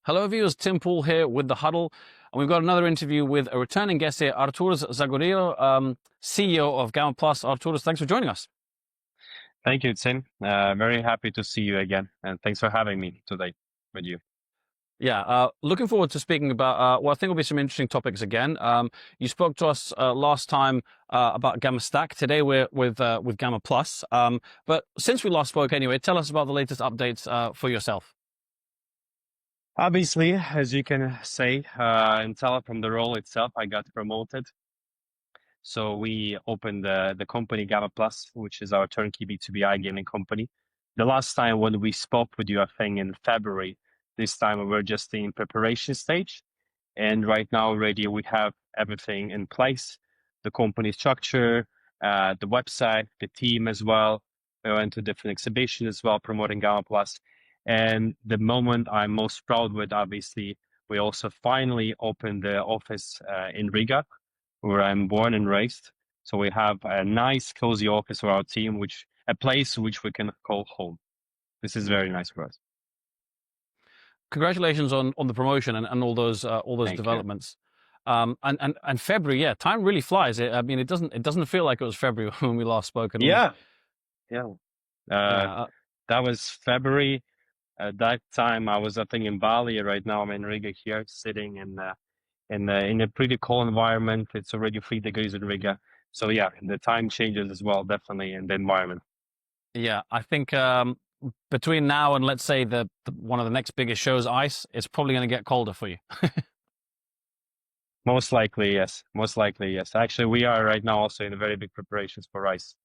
Hello, viewers. Tim Pool here with the Huddle, and we've got another interview with a returning guest here, Arturs Zagurilo, CEO of GammaPlus. Arturs, thanks for joining us. Thank you, Tim. Very happy to see you again, and thanks for having me today with you. Yeah, looking forward to speaking about what I think will be some interesting topics again. You spoke to us last time about Gamma Stack. Today we're with GammaPlus. But since we last spoke, anyway, tell us about the latest updates for yourself. Obviously, as you can say and tell from the role itself, I got promoted. So we opened the company GammaPlus, which is our turnkey B2B iGaming company. The last time when we spoke with you, I think in February, this time we were just in preparation stage. And right now already we have everything in place, the company structure, the website, the team as well. We went to different exhibitions as well, promoting GammaPlus. And the moment I'm most proud with, obviously, we also finally opened the office in Riga, where I'm born and raised. So we have a nice, cozy office for our team, a place which we can call home. This is very nice for us. Congratulations on the promotion and all those Thank developments. And February, yeah, time really flies. I mean, it doesn't feel like it was February when we last spoke. Yeah. Yeah. That was February. At that time, I was, I think, in Bali. Right now, I'm in Riga here, sitting in a pretty cold environment. It's already 3 degrees in Riga. So yeah, the time changes as well, definitely, in the environment. Yeah, I think between now and let's say the one of the next biggest shows, ICE, it's probably going to get colder for you. Most likely, yes. Most likely, yes. Actually, we are right now also in a very big preparations for ICE,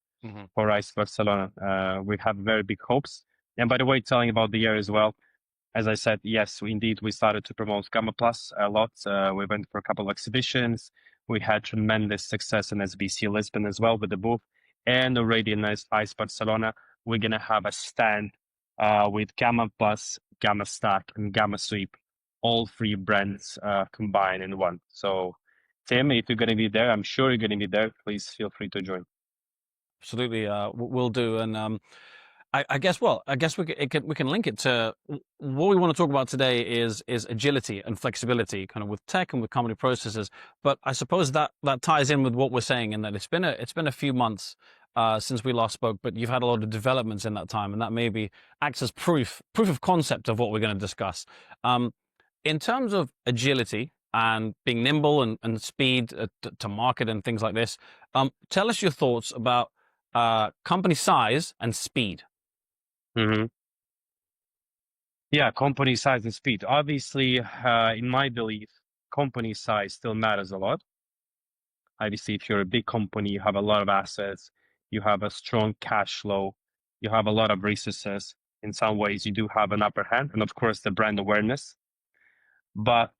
for ICE Barcelona. We have very big hopes. And by the way, telling about the year as well, as I said, yes, we started to promote GammaPlus a lot. We went for a couple of exhibitions. We had tremendous success in SBC Lisbon as well with the booth. And already in ICE Barcelona, we're going to have a stand with GammaPlus, Gamma Stack, and Gamma Sweep, all 3 brands combined in one. So, Tim, if you're going to be there, I'm sure you're going to be there. Please feel free to join. Absolutely, we'll do. And I guess we can link it to what we want to talk about today is agility and flexibility, kind of with tech and with company processes. But I suppose that ties in with what we're saying, in that it's been a few months since we last spoke, but you've had a lot of developments in that time, and that maybe acts as proof of concept of what we're going to discuss. In terms of agility and being nimble and speed to market and things like this, tell us your thoughts about company size and speed. Mm-hmm. Yeah, company size and speed. Obviously, in my belief, company size still matters a lot. Obviously, if you're a big company, you have a lot of assets, you have a strong cash flow, you have a lot of resources. In some ways, you do have an upper hand, and of course, the brand awareness. But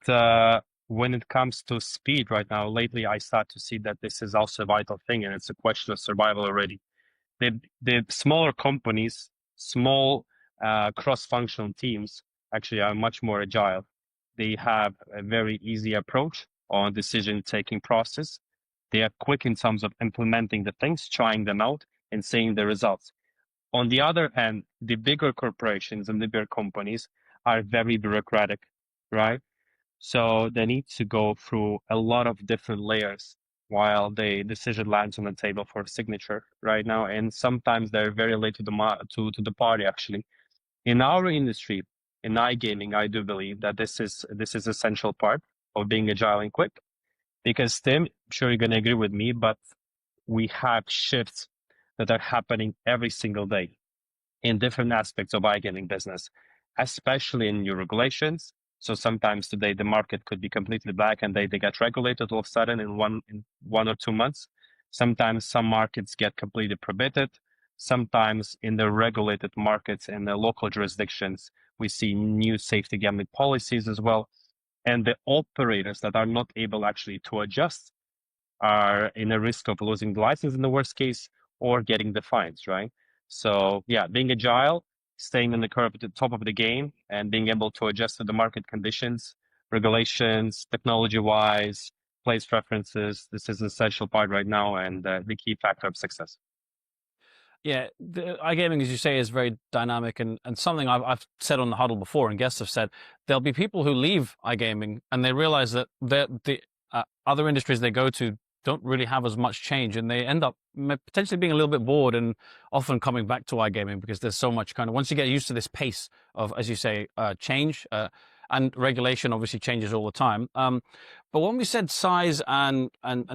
when it comes to speed right now, lately, I start to see that this is also a vital thing, and it's a question of survival already. The smaller companies, small cross-functional teams actually are much more agile. They have a very easy approach on decision-taking process. They are quick in terms of implementing the things, trying them out, and seeing the results. On the other hand, the bigger corporations and the bigger companies are very bureaucratic, right? So they need to go through a lot of different layers while the decision lands on the table for signature right now. And sometimes they're very late to the party, actually. In our industry, in iGaming, I do believe that this is essential part of being agile and quick. Because Tim, I'm sure you're going to agree with me, but we have shifts that are happening every single day in different aspects of iGaming business, especially in new regulations. So sometimes today the market could be completely black and they get regulated all of a sudden in one or 2 months. Sometimes some markets get completely prohibited. Sometimes in the regulated markets and the local jurisdictions, we see new safety gambling policies as well. And the operators that are not able actually to adjust are in a risk of losing the license in the worst case or getting the fines, right? So yeah, being agile, staying in the curve at the top of the game and being able to adjust to the market conditions, regulations, technology-wise, place preferences, this is an essential part right now and the key factor of success. Yeah, the iGaming, as you say, is very dynamic, and something I've said on the Huddle before, and guests have said there'll be people who leave iGaming and they realize that the other industries they go to don't really have as much change, and they end up potentially being a little bit bored and often coming back to iGaming because there's so much kind of once you get used to this pace of, as you say, change. And regulation obviously changes all the time. But when we said size and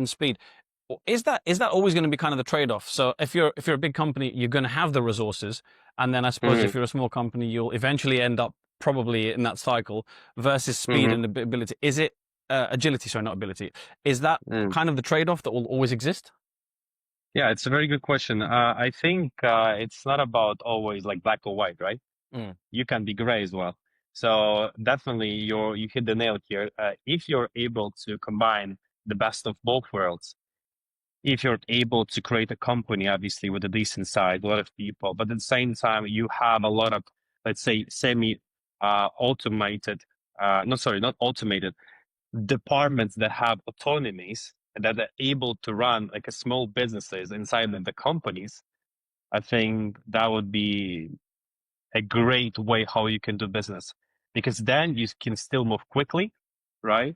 speed, is that always going to be kind of the trade-off? So if you're a big company, you're going to have the resources, and then I suppose if Hmm. you're a small company, you'll eventually end up probably in that cycle versus speed Hmm. and ability. Is it agility? Sorry, not ability. Is that kind of the trade-off that will always exist? Yeah, it's a very good question. I think it's not about always like black or white, right? Mm, You can be gray as well. So definitely you hit the nail here. If you're able to combine the best of both worlds, if you're able to create a company, obviously with a decent size, a lot of people, but at the same time you have a lot of, let's say, semi automated, no, sorry, not automated departments that have autonomies and that are able to run like a small businesses inside of the companies. I think that would be a great way how you can do business, because then you can still move quickly, right?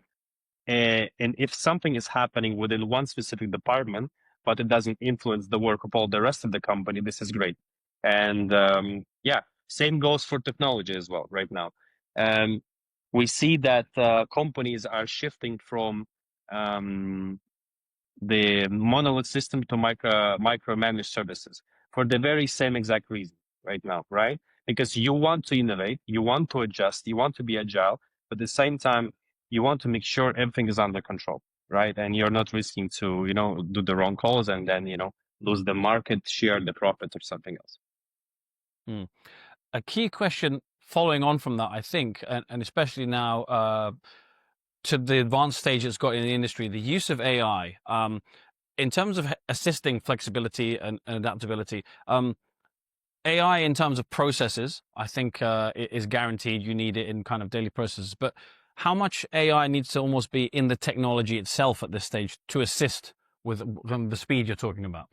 And if something is happening within one specific department, but it doesn't influence the work of all the rest of the company, this is great. And yeah, same goes for technology as well right now. Um, we see that companies are shifting from um, the monolith system to micro managed services for the very same exact reason right now, right? Because you want to innovate, you want to adjust, you want to be agile, but at the same time, you want to make sure everything is under control, right? And you're not risking to, do the wrong calls and then, lose the market share, the profit or something else. mm. A key question following on from that, I think, and especially now to the advanced stage it's got in the industry, the use of AI. In terms of assisting flexibility and adaptability, AI in terms of processes, I think is guaranteed. You need it in kind of daily processes. But how much AI needs to almost be in the technology itself at this stage to assist with the speed you're talking about?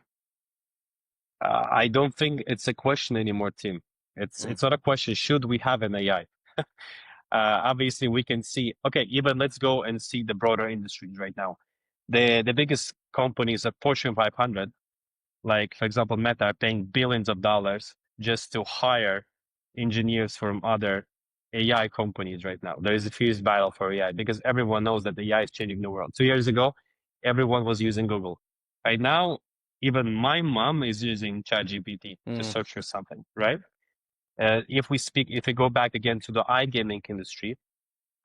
I don't think it's a question anymore, Tim. Mm, It's not a question. Should we have an AI? Obviously, we can see. Okay, even let's go and see the broader industries right now. The biggest companies at Fortune 500, like for example, Meta, are paying billions of dollars just to hire engineers from other AI companies right now. There is a fierce battle for AI because everyone knows that AI is changing the world. 2 years ago, everyone was using Google. Right now, even my mom is using ChatGPT to mm, search for something, right? If we go back again to the iGaming industry,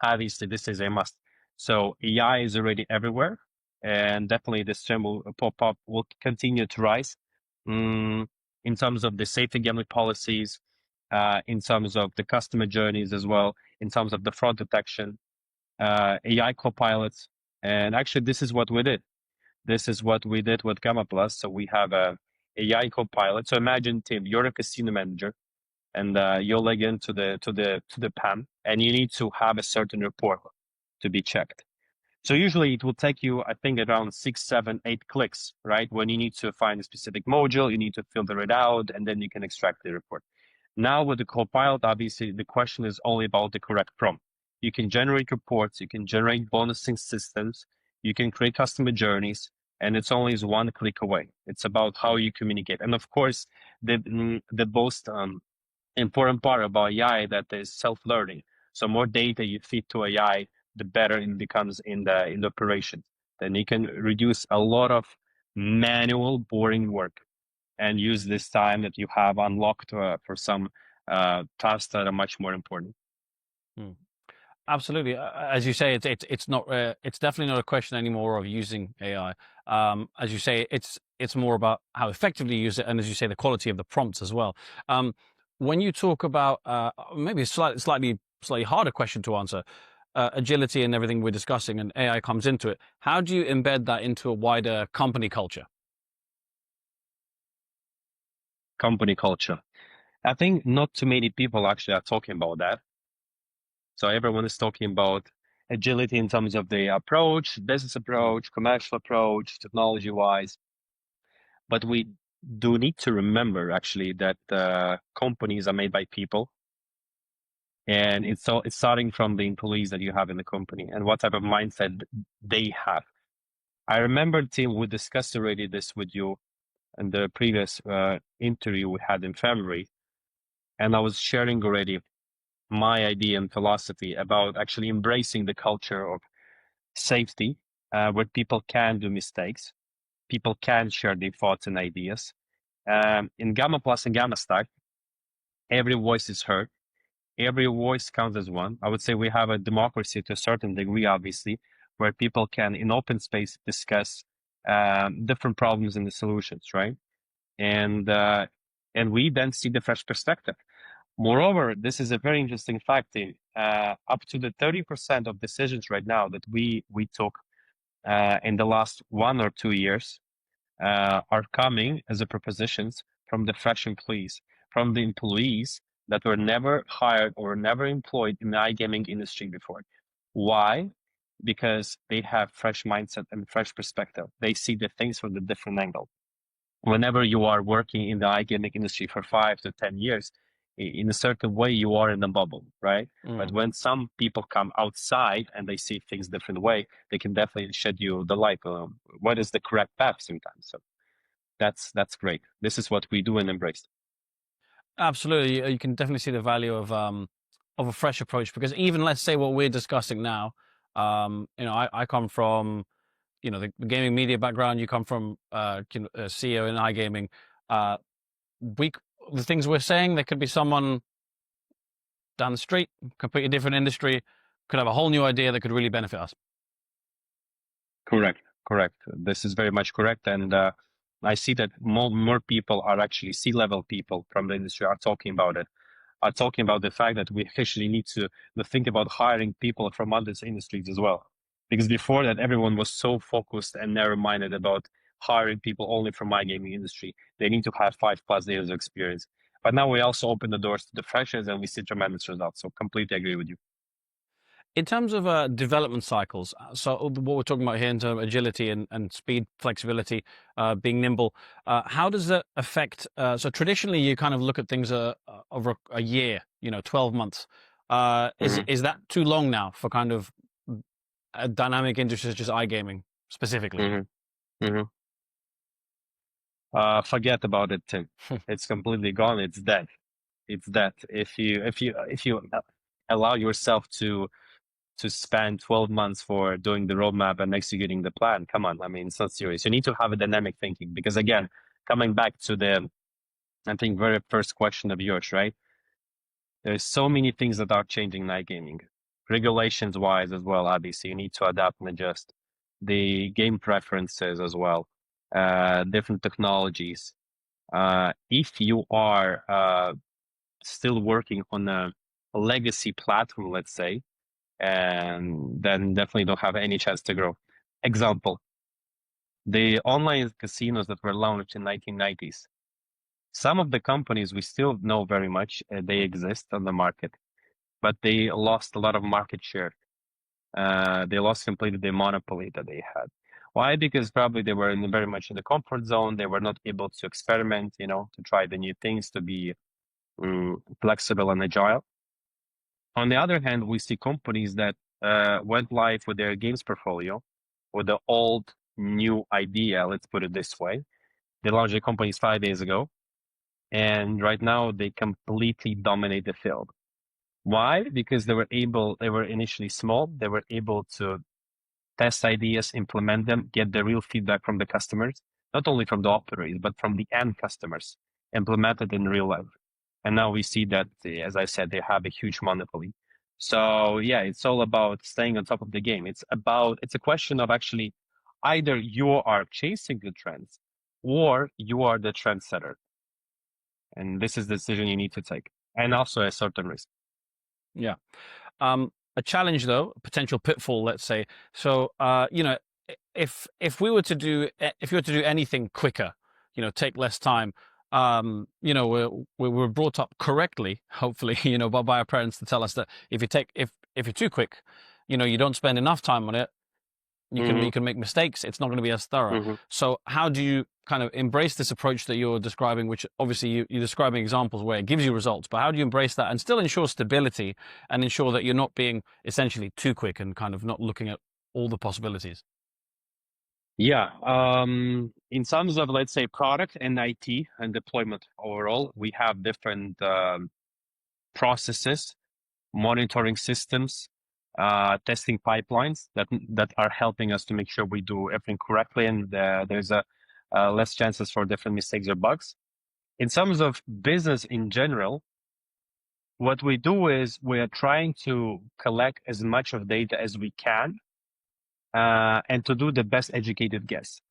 obviously this is a must. So AI is already everywhere, and definitely this trend will pop up, will continue to rise. Mm, in terms of the safety gambling policies, in terms of the customer journeys as well, in terms of the fraud detection, AI copilots. And actually, this is what we did. This is what we did with GammaPlus. So we have a AI copilot. So imagine, Tim, you're a casino manager and you log into the PAM, and you need to have a certain report to be checked. So usually it will take you, I think, around 6, 7, 8 clicks, right? When you need to find a specific module, you need to filter it out, and then you can extract the report. Now with the Copilot, obviously the question is only about the correct prompt. You can generate reports, you can generate bonusing systems, you can create customer journeys, and it's only one click away. It's about how you communicate. And of course, the most important part about AI that is self-learning. So more data you feed to AI, the better it becomes in the operation. Then you can reduce a lot of manual, boring work and use this time that you have unlocked for some tasks that are much more important. mm. Absolutely. As you say, it's not it's definitely not a question anymore of using AI. As you say, it's more about how effectively you use it, and as you say, the quality of the prompts as well. When you talk about maybe a slightly harder question to answer, agility and everything we're discussing, and AI comes into it. How do you embed that into a wider company culture? Company culture. I think not too many people actually are talking about that. So everyone is talking about agility in terms of the approach, business Mm, approach, commercial approach, technology wise. But we do need to remember actually that companies are made by people, and it's starting from the employees that you have in the company and what type of mindset they have. I remember, Tim, we discussed already this with you in the previous interview we had in February, and I was sharing already my idea and philosophy about actually embracing the culture of safety, where people can do mistakes, people can share their thoughts and ideas. In GammaPlus and GammaStack, every voice is heard. Every voice counts as one. I would say we have a democracy to a certain degree, obviously, where people can, in open space, discuss different problems and the solutions, right? And we then see the fresh perspective. Moreover, this is a very interesting fact. Up to the 30% of decisions right now that we took in the last 1 or 2 years are coming as a propositions from the fresh employees, from the employees that were never hired or never employed in the iGaming industry before. Why? Because they have fresh mindset and fresh perspective. They see the things from the different angle. Whenever you are working in the iGaming industry for 5 to 10 years, in a certain way, you are in a bubble, right? But when some people come outside and they see things different way, they can definitely shed you the light. What is the correct path sometimes? So that's great. This is what we do and embrace. Absolutely, you can definitely see the value of a fresh approach, because even, let's say, what we're discussing now, I come from the gaming media background. You come from CEO in iGaming. We the things we're saying, there could be someone down the street, completely different industry, could have a whole new idea that could really benefit us. Correct. This is very much correct, and I see that more people are actually C-level people from the industry are talking about it. Are talking about the fact that we actually need to think about hiring people from other industries as well. Because before that, everyone was so focused and narrow-minded about hiring people only from my gaming industry. They need to have 5+ years of experience. But now we also open the doors to the freshers, and we see tremendous results. So completely agree with you. In terms of development cycles, so what we're talking about here in terms of agility and speed, flexibility, being nimble, how does that affect? So traditionally, you kind of look at things over a year, 12 months. Is that too long now for kind of a dynamic industry such as iGaming specifically? Forget about it, Tim. It's completely gone. It's dead. It's dead. If you allow yourself to spend 12 months for doing the roadmap and executing the plan, come on. I mean, it's not serious. You need to have a dynamic thinking, because again, coming back to the, I think, very first question of yours, right? There's so many things that are changing in iGaming, regulations wise as well. Obviously, you need to adapt and adjust the game preferences as well, different technologies. If you are still working on a legacy platform, let's say, and then definitely don't have any chance to grow. Example, the online casinos that were launched in 1990s. Some of the companies we still know very much, they exist on the market, but they lost a lot of market share. They lost completely the monopoly that they had. Why? Because probably they were very much in the comfort zone. They were not able to experiment, to try the new things, to be flexible and agile. On the other hand, we see companies that went live with their games portfolio with the old new idea, let's put it this way. They launched their companies 5 days ago, and right now they completely dominate the field. Why? Because they were initially small, they were able to test ideas, implement them, get the real feedback from the customers, not only from the operators, but from the end customers, implemented in real life. And now we see that, as I said, they have a huge monopoly. So yeah, it's all about staying on top of the game. It's a question of actually either you are chasing the trends or you are the trendsetter. And this is the decision you need to take. And also a certain risk. Yeah. A challenge, though, a potential pitfall, let's say. So, if we were to do anything quicker, take less time, we were brought up correctly, hopefully, by our parents to tell us that if you're too quick, you don't spend enough time on it, you can make mistakes. It's not going to be as thorough. hmm So how do you kind of embrace this approach that you're describing, which obviously you're describing examples where it gives you results, but how do you embrace that and still ensure stability and ensure that you're not being essentially too quick and kind of not looking at all the possibilities? Yeah. In terms of, let's say, product and IT and deployment overall, we have different processes, monitoring systems, testing pipelines that are helping us to make sure we do everything correctly, and there's less chances for different mistakes or bugs. In terms of business in general, what we do is we are trying to collect as much of data as we can, and to do the best educated guess.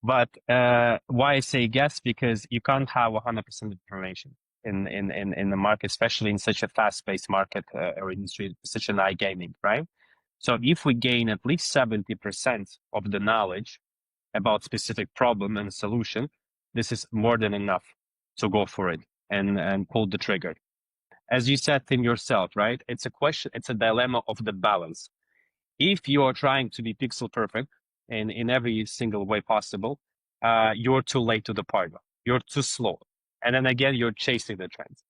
But why I say guess, because you can't have 100% information in the market, especially in such a fast-paced market or industry, such an iGaming, right? So if we gain at least 70% of the knowledge about specific problem and solution, this is more than enough to go for it and pull the trigger. As you said, Tim, yourself, right? It's a dilemma of the balance. If you are trying to be pixel perfect in every single way possible, you're too late to the party. You're too slow. And then again, you're chasing the trends.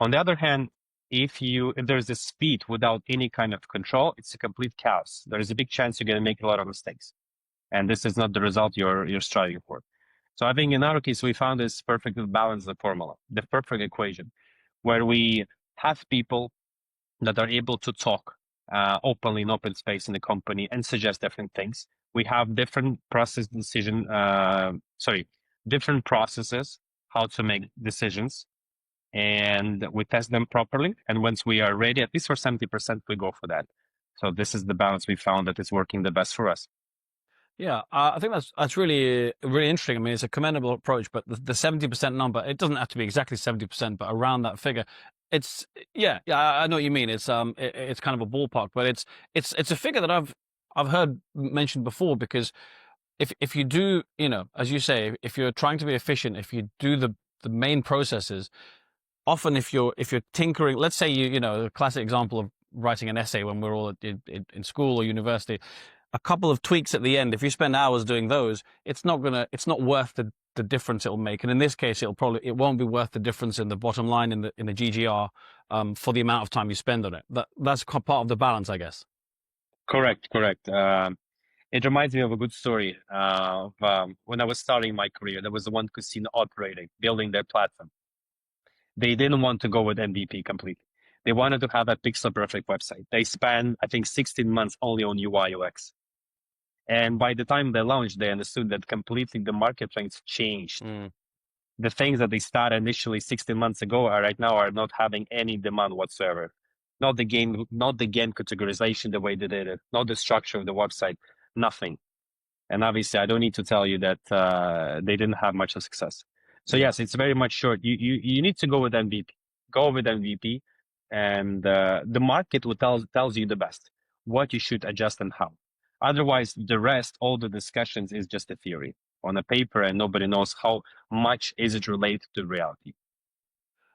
On the other hand, if there's a speed without any kind of control, it's a complete chaos. There is a big chance you're going to make a lot of mistakes. And this is not the result you're striving for. So I think in our case, we found this perfect balance, the formula, the perfect equation, where we have people that are able to talk openly in open space in the company and suggest different things. We have different different processes how to make decisions, and we test them properly. And once we are ready, at least for 70%, we go for that. So this is the balance we found that is working the best for us. Yeah, I think that's really really interesting. I mean, it's a commendable approach, but the 70% number, it doesn't have to be exactly 70%, but around that figure. It's yeah, I know what you mean. It's kind of a ballpark, but it's a figure that I've heard mentioned before, because if you do, as you say, if you're trying to be efficient, if you do the main processes, often if you're tinkering, let's say a classic example of writing an essay when we're all in school or university, a couple of tweaks at the end, if you spend hours doing those, it's not worth the difference it'll make. And in this case, it won't be worth the difference in the bottom line in the GGR, for the amount of time you spend on it. That's part of the balance, I guess. Correct. It reminds me of a good story of when I was starting my career. There was one casino operating, building their platform. They didn't want to go with MVP completely. They wanted to have a pixel perfect website. They spent, I think, 16 months only on UI UX. And by the time they launched, they understood that completely the marketplace changed. The things that they started initially 16 months ago right now are not having any demand whatsoever. Not the game categorization the way they did it, not the structure of the website, nothing. And obviously, I don't need to tell you that they didn't have much of success. So yes, it's very much short. You need to go with MVP. Go with MVP, and the market will tells you the best what you should adjust and how. Otherwise, the rest, all the discussions, is just a theory on a paper, and nobody knows how much is it related to reality.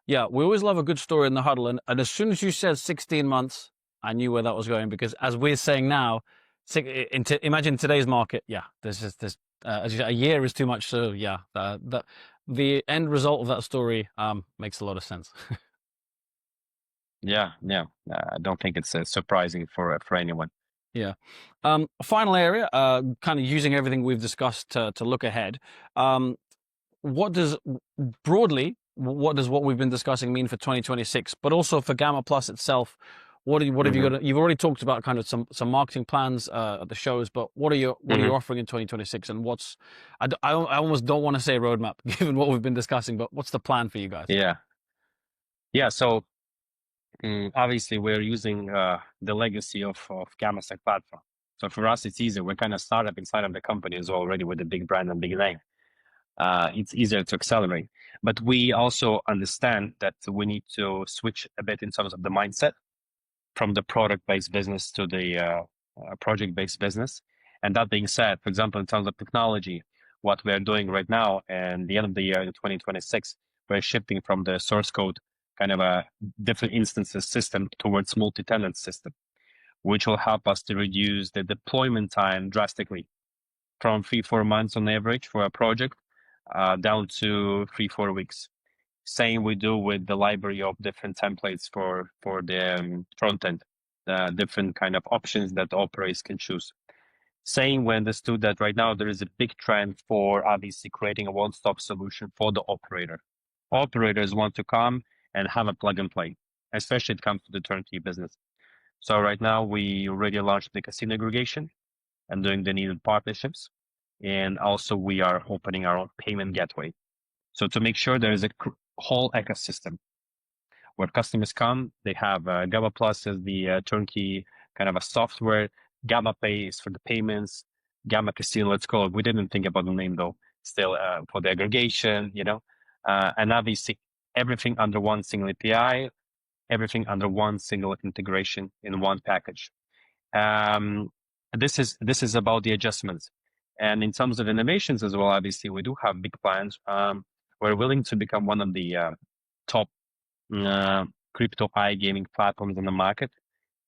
Yeah, we always love a good story in the huddle, and as soon as you said 16 months, I knew where that was going, because as we're saying now, imagine today's market. Yeah, there's as you say, a year is too much. So yeah, the end result of that story makes a lot of sense. Yeah. I don't think it's surprising for anyone. Yeah. Final area, kind of using everything we've discussed to look ahead. What does what we've been discussing mean for 2026, but also for GammaPlus itself? What have you got? You've already talked about kind of some marketing plans at the shows, but what are you offering in 2026? And I almost don't want to say roadmap given what we've been discussing, but what's the plan for you guys? Yeah. So obviously we're using the legacy of GammaStack platform. So for us, it's easier. We're kind of startup inside of the company as well, already with a big brand and big name. It's easier to accelerate. But we also understand that we need to switch a bit in terms of the mindset from the product-based business to the project-based business. And that being said, for example, in terms of technology, what we're doing right now and the end of the year in 2026, we're shifting from the source code kind of a different instances system towards multi-tenant system, which will help us to reduce the deployment time drastically from 3-4 months on average for a project down to 3-4 weeks. Same we do with the library of different templates for the front end, different kind of options that operators can choose. Same we understood that right now there is a big trend for obviously creating a one-stop solution for the operator. Operators want to come and have a plug and play, especially it comes to the turnkey business. So right now we already launched the casino aggregation and doing the needed partnerships. And also we are opening our own payment gateway. So to make sure there is a whole ecosystem where customers come, they have GammaPlus as the turnkey kind of a software. GammaPay is for the payments. Gamma Casino, let's call it. We didn't think about the name though. Still for the aggregation, and obviously everything under one single API, everything under one single integration in one package. This is about the adjustments. And in terms of innovations as well, obviously we do have big plans. We're willing to become one of the top crypto iGaming platforms in the market.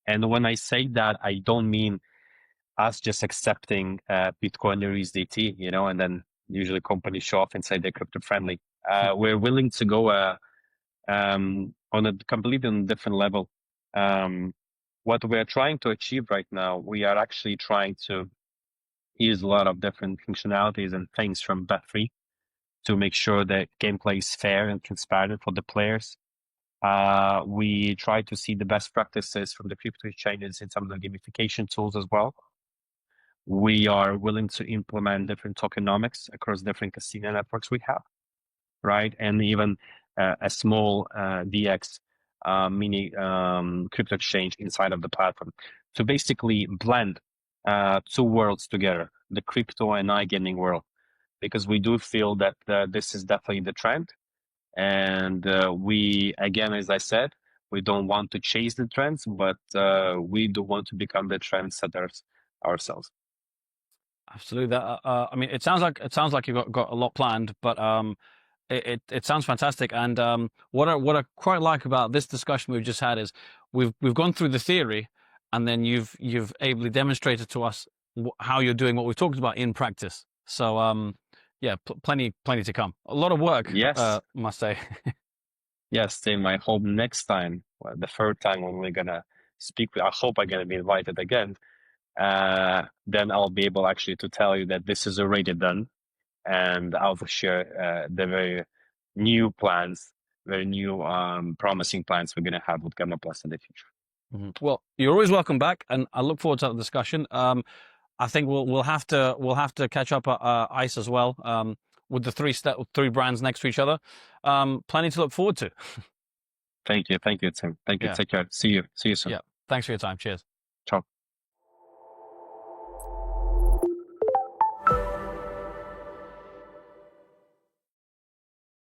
And when I say that, I don't mean us just accepting Bitcoin or USDT, and then usually companies show off and say they're crypto friendly. We're willing to go on a completely different level. What we're trying to achieve right now, we are actually trying to use a lot of different functionalities and things from Bet3 to make sure that gameplay is fair and transparent for the players. We try to see the best practices from the crypto exchanges in some of the gamification tools as well. We are willing to implement different tokenomics across different casino networks we have, right? And even a small DX mini crypto exchange inside of the platform to basically blend two worlds together, the crypto and iGaming world, because we do feel that this is definitely the trend. And we, again, as I said, we don't want to chase the trends, but we do want to become the trendsetters ourselves. Absolutely. I mean, it sounds like you've got a lot planned, but it sounds fantastic. And what I quite like about this discussion we've just had is we've gone through the theory, and then you've ably demonstrated to us how you're doing what we've talked about in practice. So yeah, plenty to come. A lot of work, yes, must say. Yes, Tim. I hope next time, well, the third time when we're gonna speak, I hope I'm gonna be invited again. Then I'll be able actually to tell you that this is already done, and I'll share the very new plans, very new promising plans we're gonna have with GammaPlus in the future. Mm-hmm. Well, you're always welcome back, and I look forward to that discussion. I think we'll have to catch up at ICE as well, with the three brands next to each other. Plenty to look forward to. Thank you, Tim. Thank you. Yeah. Take care. See you soon. Yeah. Thanks for your time. Cheers.